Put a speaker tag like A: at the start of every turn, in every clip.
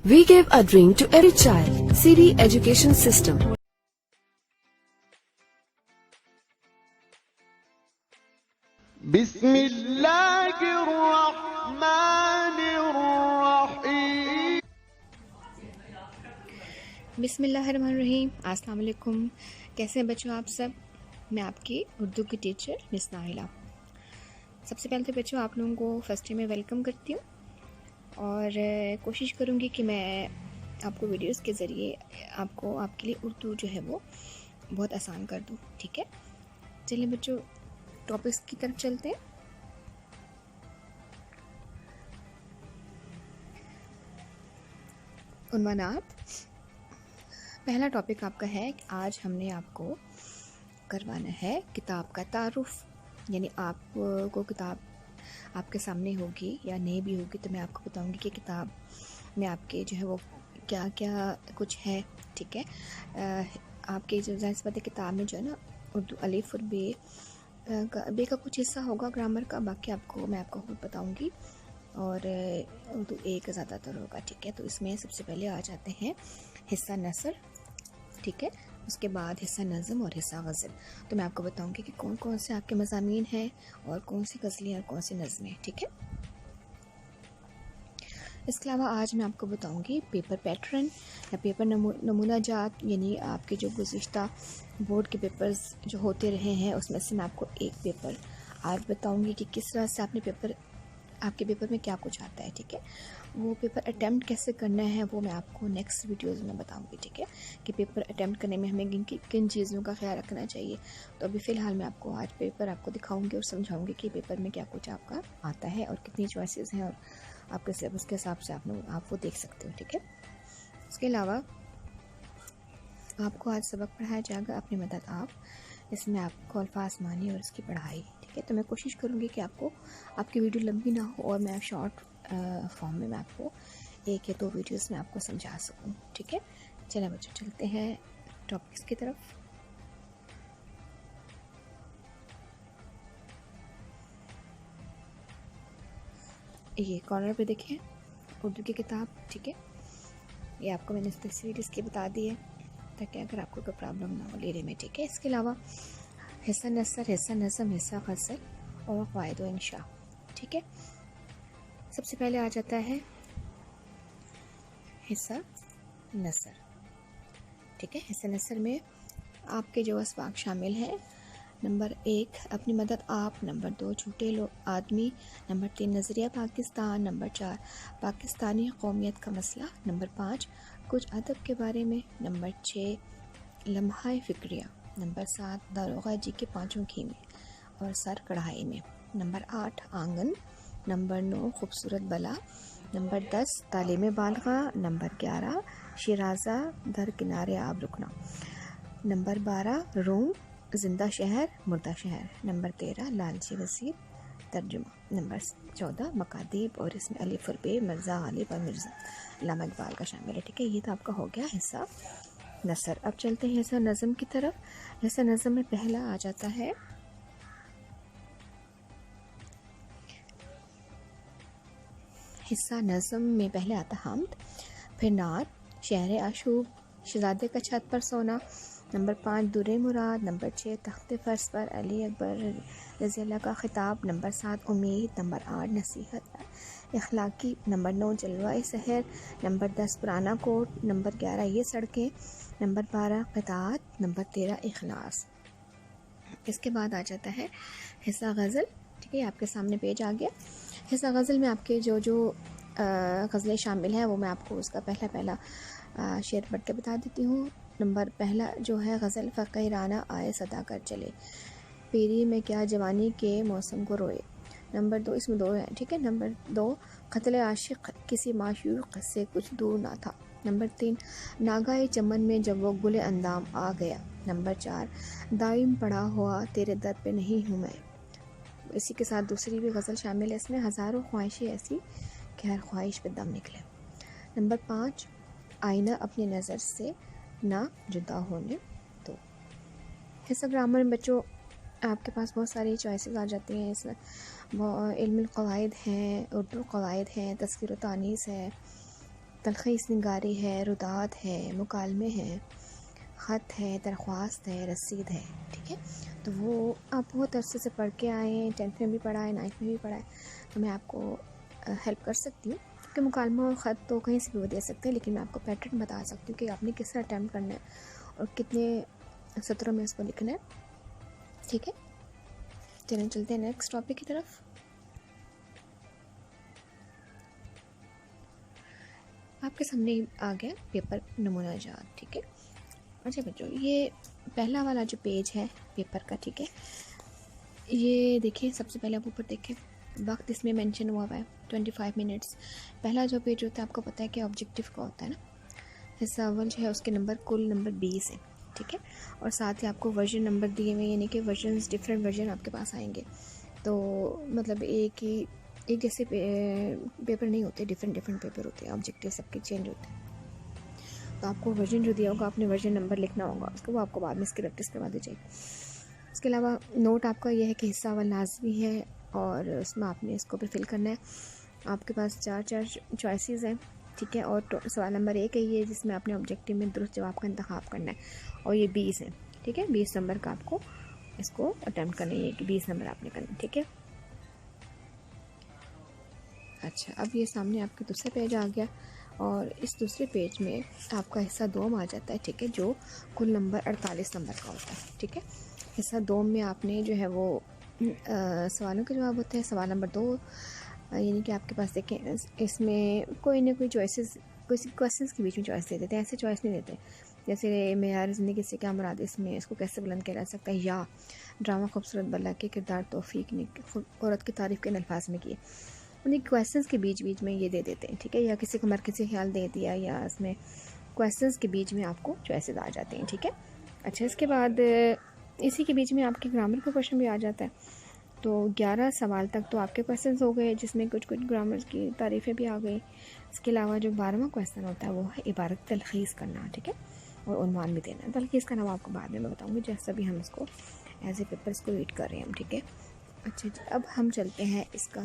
A: We gave a drink to every child. CD Education System.
B: बिस्मिल्लाहिर्रहमानिर्रहीम।
C: बिस्मिल्लाहिर्रहमानिर्रहीम। अस्सलाम वालेकुम। कैसे हैं बच्चों आप सब? मैं आपकी उर्दू की टीचर मिस नाहिला। सबसे पहले तो बच्चों आप लोगों को फर्स्ट डे में वेलकम करती हूँ और कोशिश करूँगी कि मैं आपको वीडियोस के ज़रिए आपको आपके लिए उर्दू जो है वो बहुत आसान कर दूँ। ठीक है, चलिए बच्चों टॉपिक्स की तरफ चलते हैं। उन्वानात। पहला टॉपिक आपका है कि आज हमने आपको करवाना है किताब का तारुफ, यानी आपको किताब आपके सामने होगी या नहीं भी होगी तो मैं आपको बताऊंगी कि किताब में आपके जो है वो क्या क्या कुछ है। ठीक है, आपके जो ज़ाहिर सी बात है किताब में जो है ना उर्दू अलिफ और बे का कुछ हिस्सा होगा ग्रामर का, बाकी मैं आपको खुद बताऊंगी और उर्दू ए का ज़्यादातर होगा। ठीक है, तो इसमें सबसे पहले आ जाते हैं हिस्सा नसर। ठीक है, उसके बाद हिस्सा नज़म और हिस्सा गज़ल। तो मैं आपको बताऊंगी कि कौन कौन से आपके मज़ामीन हैं और कौन सी गज़लें और कौन सी नज़में। ठीक है, इसके अलावा आज मैं आपको बताऊंगी पेपर पैटर्न या पेपर नमूना जात, यानी आपके जो गुज़िश्ता बोर्ड के पेपर्स जो होते रहे हैं उसमें से मैं आपको एक पेपर आज बताऊंगी कि किस तरह से आपके पेपर में क्या कुछ आता है। ठीक है, वो पेपर अटैम्प्ट कैसे करना है वो मैं आपको नेक्स्ट वीडियोस में बताऊंगी। ठीक है, कि पेपर अटैम्प्ट करने में हमें किन चीज़ों का ख्याल रखना चाहिए। तो अभी फ़िलहाल मैं आपको आज पेपर आपको दिखाऊंगी और समझाऊंगी कि पेपर में क्या कुछ आपका आता है और कितनी चॉइसेस हैं और आपके सिलेबस के हिसाब से आप वो देख सकते हो। ठीक है, उसके अलावा आपको आज सबक पढ़ाया जाएगा अपनी मदद आप, इसमें आपको अल्फाज मानी और इसकी पढ़ाई। ठीक है, तो मैं कोशिश करूँगी कि आपकी वीडियो लंबी ना हो और मैं शॉर्ट फॉर्म में मैं आपको एक या दो वीडियोस में आपको समझा सकूँ। ठीक है, चलिए बच्चों चलते हैं टॉपिक्स की तरफ। ये कॉर्नर पे देखिए उर्दू की किताब। ठीक है, ये आपको मैंने तस्वीर इसकी बता दी है ताकि अगर आपको कोई प्रॉब्लम ना हो लेने में। ठीक है, इसके अलावा हिस्सा नसर, हिस्सा नज़म, हिस्सा गज़ल और क़वाइद व इंशा। ठीक है, सबसे पहले आ जाता है हिस्सा नसर। ठीक है, हिस्सा नसर में आपके जो असबाक शामिल हैं, नंबर 1 अपनी मदद आप, नंबर 2 झूठे लोग आदमी, नंबर 3 नज़रिया पाकिस्तान, नंबर 4 पाकिस्तानी कौमियत का मसला, नंबर 5 कुछ अदब के बारे में, नंबर 6 लम्हा फ़िक्रिया, नंबर 7 दारोगा जी के पाँचों खीमे और सर कढ़ाई में, नंबर 8 आंगन, नंबर 9 खूबसूरत बला, नंबर 10 तालीम बालगा, नंबर 11 शिराज़ा दर किनारे आब रुकना, नंबर 12 रोम जिंदा शहर मुर्दा शहर, नंबर 13 लालची वज़ीर तर्जुमा, नंबर 14 मकादीब और इसमें अलिफ और बे, मिर्ज़ा गालिब और मिर्ज़ा अल्लामा इकबाल का शामिल है। ठीक है, ये तो आपका हो गया हिस्सा नसर। अब चलते हैं हिस्सा नज़म की तरफ। हिस्सा नज़म में पहला आ जाता है हिस्सा नज़म में पहले आता हमद, फिर नात, शहर आशूब, शहज़ादे का छत पर सोना, नंबर 5 दुर्रे मुराद, नंबर 6 तख्ते फ़र्श पर अली अकबर रज़ी अल्लाह का ख़िताब, नंबर 7 उम्मीद, नंबर 8 नसीहत इखलाकी, नंबर 9 जलवा सहर, नंबर 10 पुराना कोट, नंबर 11 ये सड़कें, नंबर 12 क़िताअत, नंबर 13 इखलास। इसके बाद आ जाता है हिस्सा गज़ल। ठीक है, आपके सामने पेज आ गया। हिस्सा गज़ल में आपके जो गज़लें शामिल हैं वो मैं आपको उसका पहला शेर पढ़ के बता देती हूँ। नंबर पहला जो है गज़ल फ़कीराना आए सदा कर चले, पीरी में क्या जवानी के मौसम को रोए, नंबर 2 इसमें 2 है। ठीक है, नंबर 2 क़त्ल आशिक़ किसी माशूक़ से कुछ दूर ना था, नंबर 3 नागाए चमन में जब वो गुले अंदाम आ गया, नंबर 4 दाइम पड़ा हुआ तेरे दर पे नहीं हूँ मैं। इसी के साथ दूसरी भी गज़ल शामिल है इसमें, हज़ारों ख्वाहिशें ऐसी कि हर ख्वाहिश पे दम निकले, नंबर 5 आईना अपनी नज़र से ना जुदा होने दो। हिस्सा ग्रामर में बच्चों आपके पास बहुत सारी चॉइसेस आ जाती हैं। इसमें इल्मुल क़वाइद हैं, उर्दू क़वाइद हैं, तस्कीर व तानीस है, तलख़ीस निगारी है, रुदात है, मुकालमे हैं, ख़त है, दरख्वास्त है, रसीद है। ठीक है, तो वो आप बहुत अरसे से पढ़ के आए हैं, 10th में भी पढ़ा है, 9th में भी पढ़ा है, तो मैं आपको हेल्प कर सकती हूँ कि मुकालमा और ख़त तो कहीं से भी वो दे सकते हैं, लेकिन मैं आपको पैटर्न बता सकती हूँ कि आपने किस तरह अटैम्प्ट करना है और कितने सत्रों में इसको लिखना है। ठीक है, चलें चलते हैं नेक्स्ट टॉपिक की तरफ। आपके सामने आ गया पेपर नमूना जात। ठीक है, अच्छा बच्चों, ये पहला वाला जो पेज है पेपर का, ठीक है, ये देखिए, सबसे पहले आप ऊपर देखें, वक्त इसमें मेंशन हुआ है 25 मिनट्स। पहला जो पेज होता है आपको पता है कि ऑब्जेक्टिव का होता है ना, हिस्सा अव्वल जो है उसके नंबर कुल नंबर 20 है। ठीक है, और साथ ही आपको वर्जन नंबर दिए हुए, यानी कि वर्जन्स, डिफरेंट वर्जन आपके पास आएंगे। तो मतलब एक जैसे पेपर नहीं होते, डिफरेंट पेपर होते हैं, ऑब्जेक्टिव सबके चेंज होते हैं। तो आपको वर्जन जो दिया होगा, आपने वर्जन नंबर लिखना होगा, उसको वो आपको बाद में इसकी प्रैक्टिस करवा दी जाएगी। इसके अलावा नोट आपका यह है कि हिस्सा अव्वल लाजमी है और उसमें आपने इसको भी फिल करना है। आपके पास चार चॉइसेस हैं। ठीक है, और सवाल नंबर 1 है ये, जिसमें आपने ऑब्जेक्टिव में दुरुस्त जवाब का इंतखाब करना है, और ये 20 है। ठीक है, 20 नंबर का आपको इसको अटैम्प्ट करना है, कि 20 नंबर आपने करना है। ठीक है, अच्छा, अब ये सामने आपके दूसरे पेज आ गया, और इस दूसरे पेज में आपका हिस्सा 2 में आ जाता है। ठीक है, जो कुल नंबर 48 नंबर का होता है। ठीक है, हिस्सा 2 में आपने जो है वो सवालों के जवाब होते हैं। सवाल नंबर 2 यानी कि आपके पास देखें, इसमें कोई ना कोई चॉइसेस, किसी क्वेश्चंस के बीच में चॉइस दे देते हैं, ऐसे चॉइस नहीं देते। जैसे मेयार ज़िंदगी से क्या मुराद, इसमें इसको कैसे बुलंद किया जा सकता है, या ड्रामा खूबसूरत बल्ला के किरदार तौफीक ने औरत की तारीफ़ के अल्फाज में किए। उन्हीं क्वेश्चंस के बीच में ये दे देते हैं। ठीक है, या किसी को मरकज़ी ख्याल दे दिया, या इसमें क्वेश्चंस के बीच में आपको चॉइसेस आ जाते हैं। ठीक है, अच्छा, इसके बाद इसी के बीच में आपके ग्रामर का क्वेश्चन भी आ जाता है। तो 11 सवाल तक तो आपके क्वेश्चंस हो गए, जिसमें कुछ ग्रामर की तारीफ़ें भी आ गई। इसके अलावा जो 12वां क्वेश्चन होता है वो है इबारत तलख़ीस करना। ठीक है, और उन्वान भी देना है। तलख़ीस करना वो आपको बाद में मैं बताऊँगी, जैसा भी हम इसको एज ए पेपर इसको रीड कर रहे हैं हम। ठीक है, अच्छा जी, अब हम चलते हैं इसका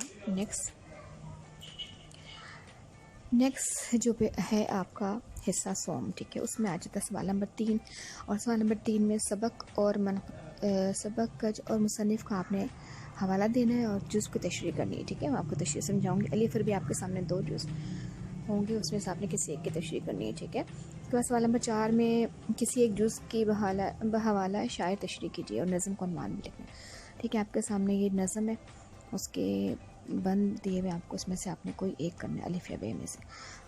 C: नेक्स्ट जो है आपका हिस्सा सोम। ठीक है, उसमें आ जाता है सवाल नंबर 3, और सवाल नंबर 3 में सबक कज और मुसन्निफ़ का आपने हवाला देना है और जुज़ को तशरीह करनी है। ठीक है, मैं आपको तशरीह समझाऊंगी। अली फिर भी आपके सामने 2 जुज़ होंगे, उसमें से आपने किसी एक की तशरीह करनी है। ठीक है, उसके बाद सवाल नंबर 4 में किसी एक जुज़ की बहवाला शायर तशरीह कीजिए और नज़म को उन्वान भी लिखना है। ठीक है, आपके सामने ये नज़म है, उसके बंद दिए हुए, आपको उसमें से आपने कोई एक करना है, अलिफ या बे में से।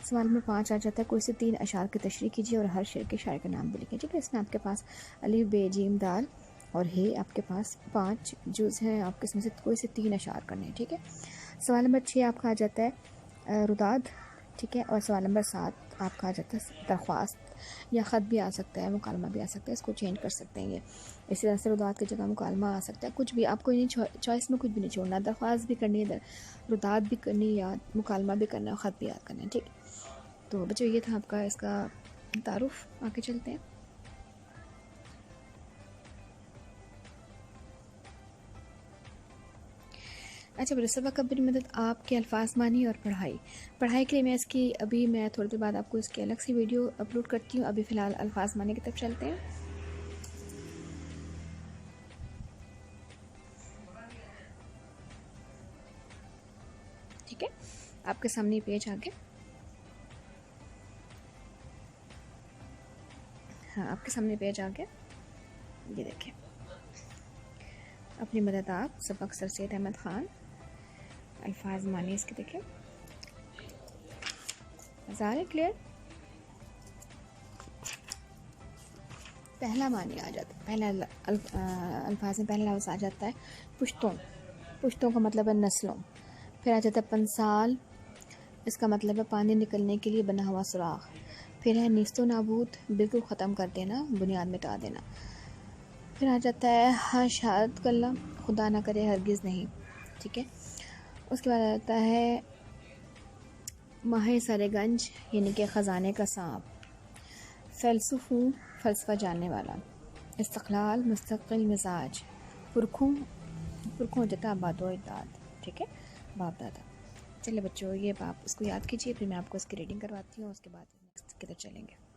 C: सवाल में 5 आ जाता है, कोई से 3 अशार की तशरीह कीजिए और हर शेर के शायर का नाम भी लिखें। ठीक है, इसमें आपके पास अलिफ, बे, जीम, दाल और हे, आपके पास 5 जुज़ हैं, आपके इसमें से कोई से 3 अशार करने हैं। ठीक है, सवाल नंबर 6 आपका आ जाता है रुदाद। ठीक है, और सवाल नंबर 7 आपका आ जाता है दरख्वास्त, या ख़त भी आ सकता है, मुकालमा भी आ सकता है, इसको चेंज कर सकते हैं। ये इसी तरह से रुदात की जगह मुकालमा आ सकता है, कुछ भी आपको नहीं, चॉइस में कुछ भी नहीं छोड़ना, दरख्वास्त भी करनी है, रुदात भी करनी, या मुकालमा भी करना है, ख़त भी याद करना है। ठीक, तो बच्चों ये था आपका इसका तारुफ। आगे चलते हैं। अच्छा बच्चों, सबक मेरी मदद आपके अल्फाज मानी और पढ़ाई के लिए मैं थोड़ी देर बाद आपको इसकी अलग सी वीडियो अपलोड करती हूँ। अभी फ़िलहाल अल्फाज मानी की तरफ चलते हैं। ठीक है, आपके सामने ये पेज आ गया। हाँ, आपके सामने पेज आ गया, ये देखें। अपनी मदद आप सबक सर सैयद अहमद ख़ान, अल्फाज मानी इसके देखें, ज़ाहिर क्लियर। पहला मानी आ जाता है, पहला अल्फाज में पहला लफ्ज़ आ जाता है पुश्तों का मतलब है नस्लों। फिर आ जाता है पंसाल, इसका मतलब है पानी निकलने के लिए बना हुआ सुराख। फिर है नीस्तो नाबूद, बिल्कुल ख़त्म कर देना, बुनियाद मिटा देना। फिर आ जाता है हाशात कल्ला, खुदा ना करे हरगिज़ नहीं। ठीक है, उसके बाद आता है माहे सरेगंज, यानी कि ख़जाने का सांप। फ़लसफ़ हूँ, फ़लसफ़ा जानने वाला। इस्तक़लाल, मुस्तक़िल मिजाज। पुरखों हो जाता है आबादो इताद। ठीक है, बाप दादा। चलिए बच्चों, ये आप इसको याद कीजिए, फिर मैं आपको इसकी रीडिंग करवाती हूँ, उसके बाद नेक्स्ट की तरफ चलेंगे।